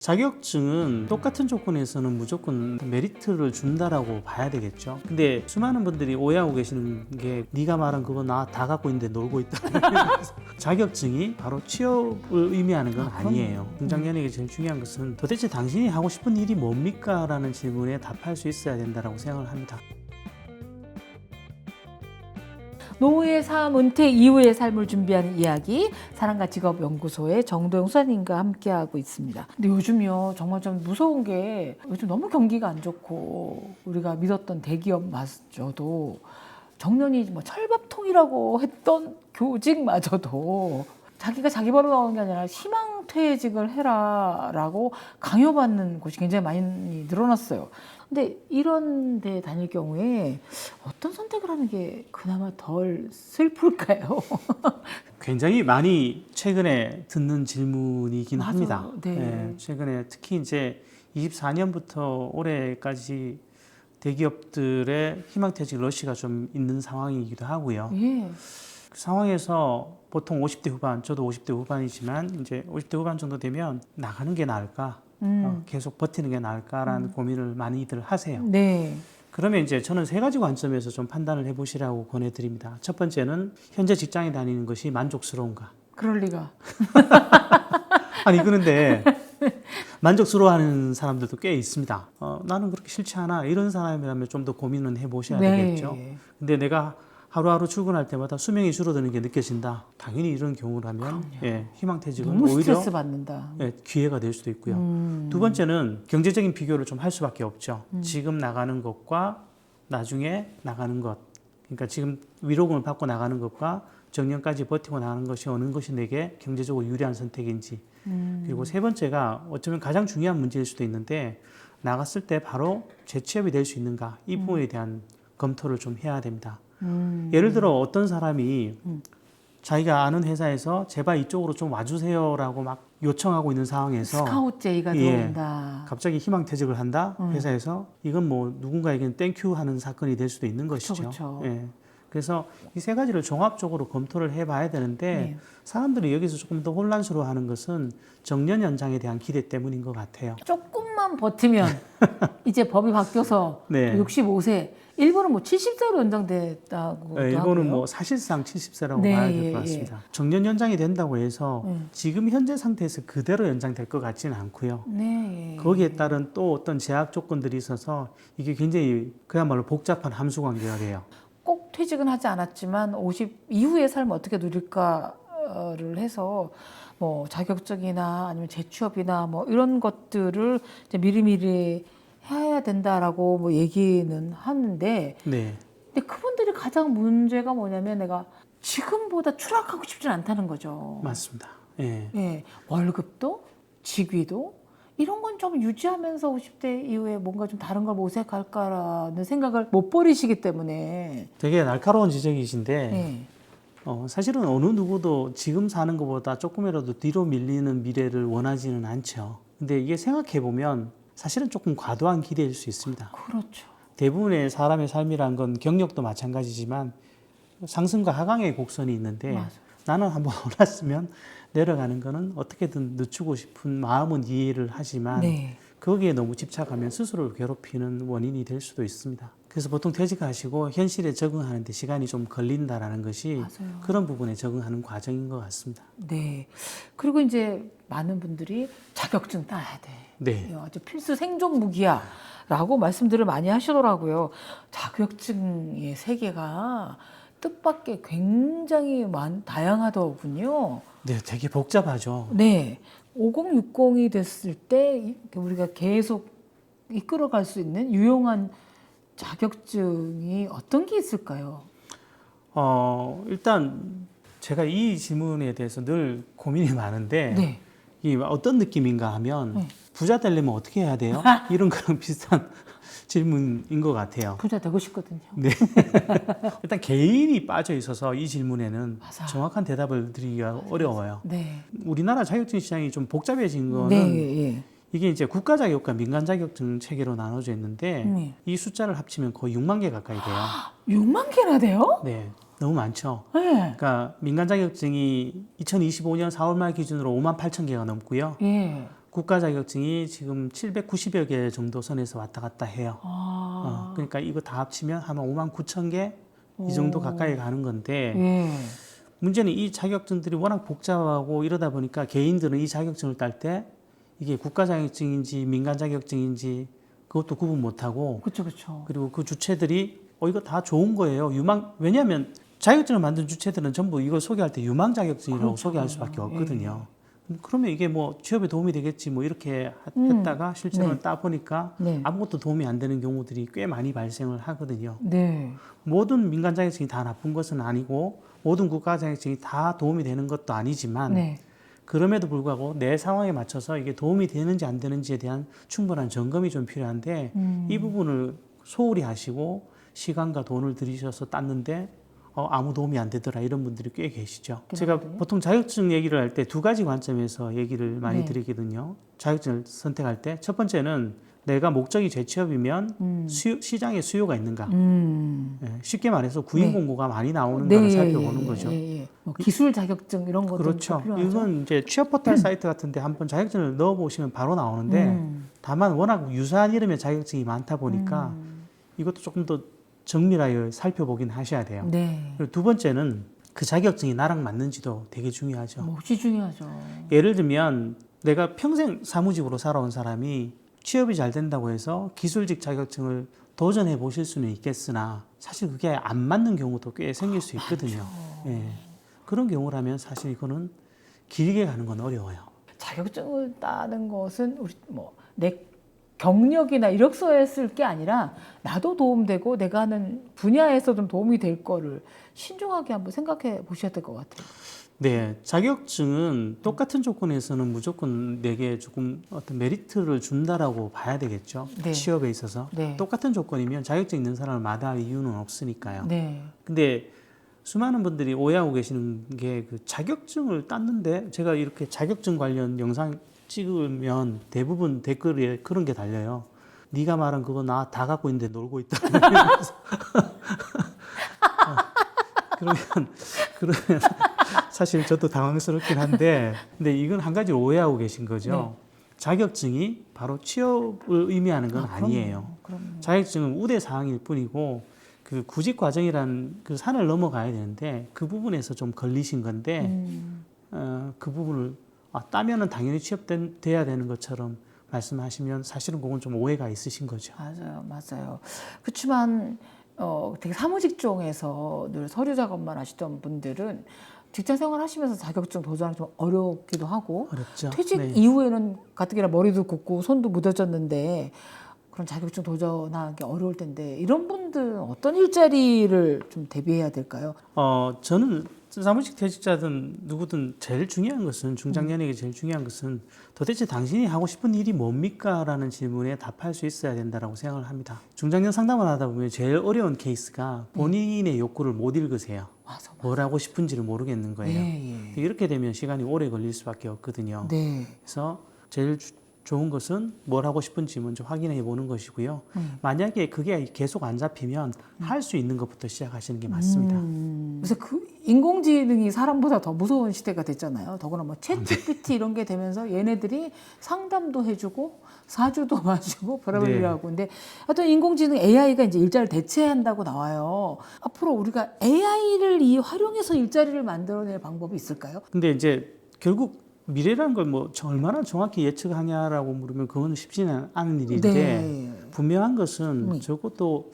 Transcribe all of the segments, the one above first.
자격증은 똑같은 조건에서는 무조건 메리트를 준다라고 봐야 되겠죠. 근데 수많은 분들이 오해하고 계시는 게 네가 말한 그거 나 다 갖고 있는데 놀고 있다. 자격증이 바로 취업을 의미하는 건 아니에요. 공장연예계 제일 중요한 것은 도대체 당신이 하고 싶은 일이 뭡니까? 라는 질문에 답할 수 있어야 된다고 생각을 합니다. 노후의 삶, 은퇴 이후의 삶을 준비하는 이야기, 사랑과 직업 연구소의 정도영 수사님과 함께하고 있습니다. 근데 요즘요 정말 좀 무서운 게 요즘 너무 경기가 안 좋고 우리가 믿었던 대기업마저도 정년이 뭐 철밥통이라고 했던 교직마저도 자기가 자기 벌어 나오는 게 아니라 희망퇴직을 해라라고 강요받는 곳이 굉장히 많이 늘어났어요. 근데 이런 데 다닐 경우에 어떤 선택을 하는 게 그나마 덜 슬플까요? 굉장히 많이 최근에 듣는 질문이긴 맞아. 합니다. 네. 네, 최근에 특히 이제 24년부터 올해까지 대기업들의 희망퇴직 러시가 좀 있는 상황이기도 하고요. 예. 그 상황에서 보통 50대 후반, 저도 50대 후반이지만 이제 50대 후반 정도 되면 나가는 게 나을까? 계속 버티는 게 나을까라는 고민을 많이들 하세요. 네. 그러면 이제 저는 세 가지 관점에서 좀 판단을 해보시라고 권해드립니다. 첫 번째는 현재 직장에 다니는 것이 만족스러운가? 그럴 리가. 아니 그런데 만족스러워하는 사람들도 꽤 있습니다. 나는 그렇게 싫지 않아 이런 사람이라면 좀 더 고민은 해보셔야 되겠죠. 근데 내가 하루하루 출근할 때마다 수명이 줄어드는 게 느껴진다. 당연히 이런 경우라면 희망퇴직은 너무 오히려 스트레스 받는다. 기회가 될 수도 있고요. 두 번째는 경제적인 비교를 좀 할 수밖에 없죠. 지금 나가는 것과 나중에 나가는 것. 그러니까 지금 위로금을 받고 나가는 것과 정년까지 버티고 나가는 것이 어느 것이 내게 경제적으로 유리한 선택인지. 그리고 세 번째가 어쩌면 가장 중요한 문제일 수도 있는데 나갔을 때 바로 재취업이 될 수 있는가. 이 부분에 대한 검토를 좀 해야 됩니다. 예를 들어 어떤 사람이 자기가 아는 회사에서 제발 이쪽으로 좀 와주세요라고 막 요청하고 있는 상황에서 스카우트 제의가 들어온다. 갑자기 희망퇴직을 한다 회사에서 이건 뭐 누군가에게는 땡큐 하는 사건이 될 수도 있는 것이죠. 그쵸. 예. 그래서 이 세 가지를 종합적으로 검토를 해봐야 되는데 사람들이 여기서 조금 더 혼란스러워하는 것은 정년 연장에 대한 기대 때문인 것 같아요. 조금만 버티면 이제 법이 바뀌어서 65세, 일본은 뭐 70세로 연장됐다고 일본은 하고요. 뭐 사실상 70세라고 봐야 될 것 같습니다. 정년 연장이 된다고 해서 지금 현재 상태에서 그대로 연장될 것 같지는 않고요. 거기에 따른 또 어떤 제약 조건들이 있어서 이게 굉장히 그야말로 복잡한 함수 관계가 돼요. 꼭 퇴직은 하지 않았지만 50 이후의 삶을 어떻게 누릴까를 해서 뭐 자격증이나 아니면 재취업이나 뭐 이런 것들을 이제 미리미리 해야 된다라고 뭐 얘기는 하는데 근데 그분들이 가장 문제가 뭐냐면 내가 지금보다 추락하고 싶진 않다는 거죠. 맞습니다. 월급도 직위도 이런 건 좀 유지하면서 50대 이후에 뭔가 좀 다른 걸 모색할까라는 생각을 못 버리시기 때문에 되게 날카로운 지적이신데 사실은 어느 누구도 지금 사는 것보다 조금이라도 뒤로 밀리는 미래를 원하지는 않죠. 근데 이게 생각해 보면 사실은 조금 과도한 기대일 수 있습니다. 그렇죠. 대부분의 사람의 삶이란 건 경력도 마찬가지지만 상승과 하강의 곡선이 있는데 나는 한번 올랐으면 내려가는 거는 어떻게든 늦추고 싶은 마음은 이해를 하지만 거기에 너무 집착하면 스스로를 괴롭히는 원인이 될 수도 있습니다. 그래서 보통 퇴직하시고 현실에 적응하는 데 시간이 좀 걸린다라는 것이 그런 부분에 적응하는 과정인 것 같습니다. 그리고 이제 많은 분들이 자격증 따야 돼. 아주 필수 생존 무기야. 라고 말씀들을 많이 하시더라고요. 자격증의 세계가 뜻밖의 굉장히 다양하더군요. 되게 복잡하죠. 5060이 됐을 때 우리가 계속 이끌어갈 수 있는 유용한 자격증이 어떤 게 있을까요? 일단 제가 이 질문에 대해서 늘 고민이 많은데 이 어떤 느낌인가 하면 부자 되려면 어떻게 해야 돼요? 이런 거랑 비슷한 질문인 것 같아요. 부자 되고 싶거든요. 일단 개인이 빠져 있어서 이 질문에는 정확한 대답을 드리기가 어려워요. 우리나라 자격증 시장이 좀 복잡해진 거는 이게 이제 국가 자격과 민간 자격증 체계로 나눠져 있는데 이 숫자를 합치면 거의 6만 개 가까이 돼요. 6만 개나 돼요? 너무 많죠. 그러니까 민간 자격증이 2025년 4월 말 기준으로 5만 8천 개가 넘고요. 국가 자격증이 지금 790여 개 정도 선에서 왔다 갔다 해요. 그러니까 이거 다 합치면 아마 5만 9천 개 이 정도 가까이 가는 건데 예. 문제는 이 자격증들이 워낙 복잡하고 이러다 보니까 개인들은 이 자격증을 딸 때 이게 국가 자격증인지 민간 자격증인지 그것도 구분 못하고 그렇죠, 그렇죠. 그리고 그 주체들이 이거 다 좋은 거예요. 왜냐하면 자격증을 만든 주체들은 전부 이걸 소개할 때 유망 자격증이라고 그렇죠. 소개할 수밖에 없거든요. 그러면 이게 뭐 취업에 도움이 되겠지 뭐 이렇게 했다가 실제로 따 보니까 네. 아무것도 도움이 안 되는 경우들이 꽤 많이 발생을 하거든요. 네. 모든 민간 자격증이 다 나쁜 것은 아니고 모든 국가 자격증이 다 도움이 되는 것도 아니지만 네. 그럼에도 불구하고 내 상황에 맞춰서 이게 도움이 되는지 안 되는지에 대한 충분한 점검이 좀 필요한데 이 부분을 소홀히 하시고 시간과 돈을 들이셔서 땄는데 아무 도움이 안 되더라 이런 분들이 꽤 계시죠. 제가 보통 자격증 얘기를 할 때 두 가지 관점에서 얘기를 많이 네. 드리거든요. 자격증을 선택할 때 첫 번째는 내가 목적이 재취업이면 시장에 수요가 있는가. 예, 쉽게 말해서 구인 네. 공고가 많이 나오는가를 네, 살펴보는 거죠. 뭐 기술 자격증 이런 것도 그렇죠. 필요하죠. 이건 이제 취업 포털 사이트 같은데 한번 자격증을 넣어보시면 바로 나오는데 다만 워낙 유사한 이름의 자격증이 많다 보니까 이것도 조금 더 정밀하게 살펴보긴 하셔야 돼요. 네. 그리고 두 번째는 그 자격증이 나랑 맞는지도 되게 중요하죠. 몫이 중요하죠. 예를 들면 내가 평생 사무직으로 살아온 사람이 취업이 잘 된다고 해서 기술직 자격증을 도전해 보실 수는 있겠으나 사실 그게 안 맞는 경우도 꽤 생길 수 있거든요. 예. 그런 경우라면 사실 이거는 길게 가는 건 어려워요. 자격증을 따는 것은 우리 내 경력이나 이력서에 쓸 게 아니라 나도 도움되고 내가 하는 분야에서 좀 도움이 될 거를 신중하게 한번 생각해 보셔야 될 것 같아요. 네, 자격증은 똑같은 조건에서는 무조건 내게 조금 어떤 메리트를 준다라고 봐야 되겠죠. 네. 취업에 있어서. 네. 똑같은 조건이면 자격증 있는 사람을 마다할 이유는 없으니까요. 네. 근데 수많은 분들이 오해하고 계시는 게 그 자격증을 땄는데 제가 이렇게 자격증 관련 영상 찍으면 대부분 댓글에 그런 게 달려요. 네가 말한 그거 나 다 갖고 있는데 놀고 있다. 그러면 사실 저도 당황스럽긴 한데 근데 이건 한 가지 오해하고 계신 거죠. 네. 자격증이 바로 취업을 의미하는 건 아니에요. 그럼요. 자격증은 우대 사항일 뿐이고 그 구직 과정이라는 그 산을 넘어가야 되는데 그 부분에서 좀 걸리신 건데 그 부분을 따면은 당연히 취업돼야 되는 것처럼 말씀하시면 사실은 그건 좀 오해가 있으신 거죠. 맞아요, 맞아요. 그렇지만 되게 사무직종에서 늘 서류 작업만 하시던 분들은 직장 생활 하시면서 자격증 도전하기 좀 어렵기도 하고 어렵죠. 퇴직 네. 이후에는 가뜩이나 머리도 굽고 손도 무뎌졌는데 그런 자격증 도전하기 어려울 텐데 이런 분들은 어떤 일자리를 좀 대비해야 될까요? 저는 사무직 퇴직자든 누구든 제일 중요한 것은 중장년에게 제일 중요한 것은 도대체 당신이 하고 싶은 일이 뭡니까? 라는 질문에 답할 수 있어야 된다고 생각을 합니다. 중장년 상담을 하다 보면 제일 어려운 케이스가 본인의 욕구를 못 읽으세요. 맞아. 뭘 하고 싶은지를 모르겠는 거예요. 예, 예. 이렇게 되면 시간이 오래 걸릴 수밖에 없거든요. 네. 그래서 제일 좋은 것은 뭘 하고 싶은지 먼저 확인해 보는 것이고요. 만약에 그게 계속 안 잡히면 할 수 있는 것부터 시작하시는 게 맞습니다. 그래서 그 인공지능이 사람보다 더 무서운 시대가 됐잖아요. 더구나 뭐 네. 챗GPT 이런 게 되면서 얘네들이 상담도 해주고 사주도 봐주고 별의별 네. 일을 하고 근데 하여튼 인공지능 AI가 이제 일자리를 대체한다고 나와요. 앞으로 우리가 AI를 활용해서 일자리를 만들어낼 방법이 있을까요? 근데 이제 결국 미래라는 걸 뭐 얼마나 정확히 예측하냐라고 물으면 그건 쉽지는 않은 일인데 네. 분명한 것은 적어도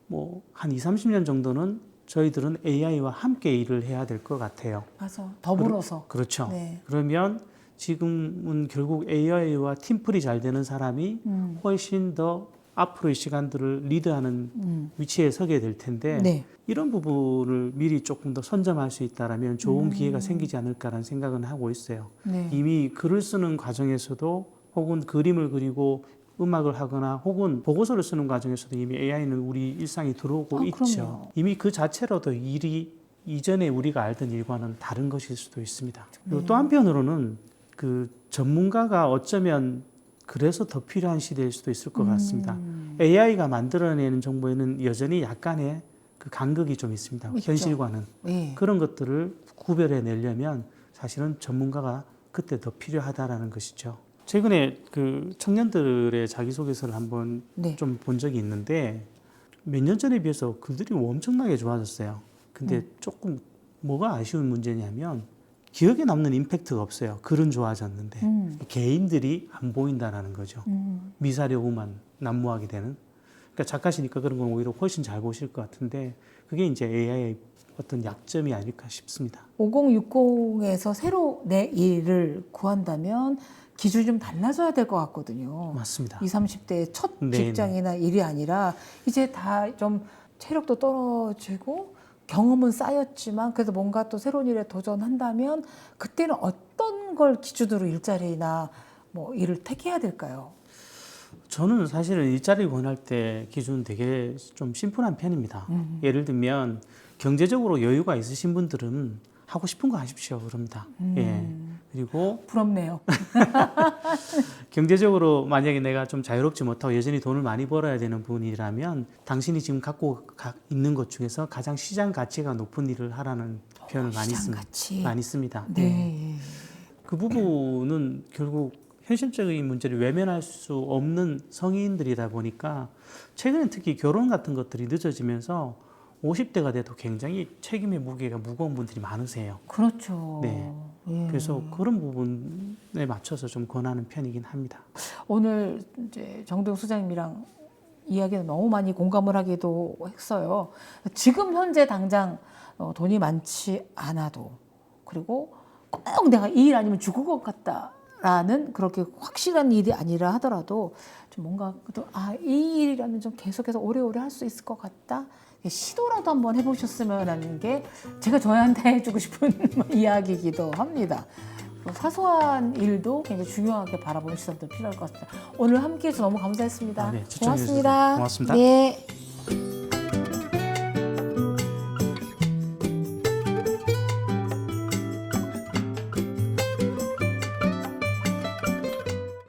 뭐 한 20, 30년 정도는 저희들은 AI와 함께 일을 해야 될 것 같아요. 맞아. 더불어서. 그렇죠. 네. 그러면 지금은 결국 AI와 팀플이 잘 되는 사람이 훨씬 더 앞으로의 시간들을 리드하는 위치에 서게 될 텐데 네. 이런 부분을 미리 조금 더 선점할 수 있다라면 좋은 기회가 생기지 않을까라는 생각은 하고 있어요. 네. 이미 글을 쓰는 과정에서도 혹은 그림을 그리고 음악을 하거나 혹은 보고서를 쓰는 과정에서도 이미 AI는 우리 일상에 들어오고 있죠. 그럼요. 이미 그 자체로도 일이 이전에 우리가 알던 일과는 다른 것일 수도 있습니다. 그리고 또 한편으로는 그 전문가가 어쩌면 그래서 더 필요한 시대일 수도 있을 것 같습니다. AI가 만들어내는 정보에는 여전히 약간의 그 간극이 좀 있습니다. 있죠. 현실과는. 네. 그런 것들을 구별해 내려면 사실은 전문가가 그때 더 필요하다라는 것이죠. 최근에 그 청년들의 자기소개서를 한번 네. 좀 본 적이 있는데 몇 년 전에 비해서 글들이 엄청나게 좋아졌어요. 근데 조금 뭐가 아쉬운 문제냐면 기억에 남는 임팩트가 없어요. 글은 좋아졌는데 개인들이 안 보인다라는 거죠. 미사려고만 난무하게 되는. 그러니까 작가시니까 그런 건 오히려 훨씬 잘 보실 것 같은데 그게 이제 AI의 어떤 약점이 아닐까 싶습니다. 5060에서 새로 내 일을 구한다면 기준이 좀 달라져야 될 것 같거든요. 맞습니다. 20, 30대의 첫 네네. 직장이나 일이 아니라 이제 다 좀 체력도 떨어지고 경험은 쌓였지만 그래도 뭔가 또 새로운 일에 도전한다면 그때는 어떤 걸 기준으로 일자리나 뭐 일을 택해야 될까요? 저는 사실은 일자리를 권할 때 기준은 되게 좀 심플한 편입니다. 예를 들면 경제적으로 여유가 있으신 분들은 하고 싶은 거 하십시오 그럽니다. 예. 그리고 부럽네요. 경제적으로 만약에 내가 좀 자유롭지 못하고 여전히 돈을 많이 벌어야 되는 분이라면 당신이 지금 갖고 있는 것 중에서 가장 시장 가치가 높은 일을 하라는 표현을 많이 시장 씁니다. 가치. 많이 씁니다. 네. 그 부분은 결국 현실적인 문제를 외면할 수 없는 성인들이다 보니까 최근에 특히 결혼 같은 것들이 늦어지면서 50대가 돼도 굉장히 책임의 무게가 무거운 분들이 많으세요. 그렇죠. 네. 예. 그래서 그런 부분에 맞춰서 좀 권하는 편이긴 합니다. 오늘 이제 정도영 소장님이랑 이야기는 너무 많이 공감을 하기도 했어요. 지금 현재 당장 돈이 많지 않아도 그리고 꼭 내가 이 일 아니면 죽을 것 같다라는 그렇게 확실한 일이 아니라 하더라도 좀 뭔가 이 일이라면 좀 계속해서 오래오래 할 수 있을 것 같다. 시도라도 한번 해보셨으면 하는 게 제가 저희한테 해주고 싶은 이야기이기도 합니다. 사소한 일도 굉장히 중요하게 바라보는 시선도 필요할 것 같습니다. 오늘 함께해서 너무 감사했습니다. 네, 추천해 주셔서 고맙습니다. 고맙습니다. 네.